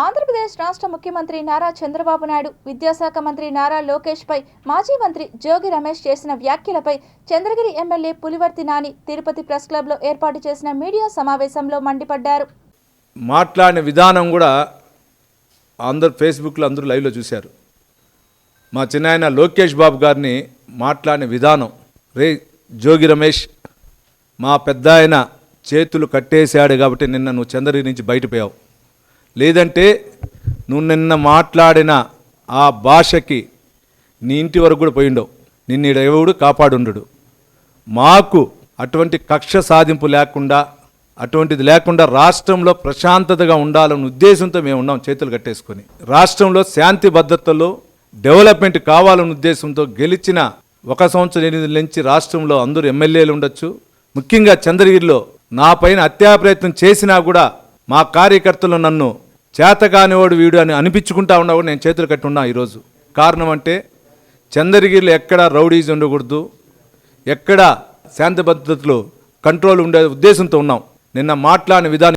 ఆంధ్రప్రదేశ్ రాష్ట్ర ముఖ్యమంత్రి నారా చంద్రబాబు నాయుడు, విద్యాశాఖ మంత్రి నారా లోకేష్ పై మాజీ మంత్రి జోగి రమేష్ చేసిన వ్యాఖ్యలపై చంద్రగిరి ఎమ్మెల్యే పులివర్తి నాని తిరుపతి ప్రెస్ క్లబ్లో ఏర్పాటు చేసిన మీడియా సమావేశంలో మండిపడ్డారు. మాట్లాడిన విధానం కూడా అందరూ ఫేస్బుక్లో అందరూ లైవ్లో చూశారు. మా చిన్నాయన లోకేష్ బాబు గారిని మాట్లాడిన విధానం, రే జోగి రమేష్, మా పెద్ద ఆయన చేతులు కట్టేశాడు కాబట్టి నిన్న నువ్వు చంద్రగిరి నుంచి బయటపోయావు. లేదంటే నువ్వు నిన్న మాట్లాడిన ఆ భాషకి నీ ఇంటి వరకు కూడా పోయిండవు. నిన్ను ఎవడు కాపాడుండడు. మాకు అటువంటి కక్ష సాధింపు లేకుండా, అటువంటిది లేకుండా రాష్ట్రంలో ప్రశాంతతగా ఉండాలన్న ఉద్దేశంతో మేము ఉన్నాం చేతులు కట్టేసుకొని. రాష్ట్రంలో శాంతి భద్రతలో డెవలప్మెంట్ కావాలన్న ఉద్దేశంతో గెలిచిన 1 సంవత్సరం 8 నెలల నుంచి రాష్ట్రంలో అందరూ ఎమ్మెల్యేలు ఉండొచ్చు. ముఖ్యంగా చంద్రగిరిలో నా పైన హత్యా ప్రయత్నం చేసినా కూడా మా కార్యకర్తలు నన్ను చేతకానివాడు వీడు అని అనిపించుకుంటా ఉన్నా కూడా నేను చేతులు కట్టి ఉన్నా ఈరోజు. కారణం అంటే చంద్రగిరిలో ఎక్కడ రౌడీస్ ఉండకూడదు, ఎక్కడ శాంతి భద్రతలు కంట్రోల్ ఉండే ఉద్దేశంతో ఉన్నాం. నిన్న మాట్లాడిన విధానం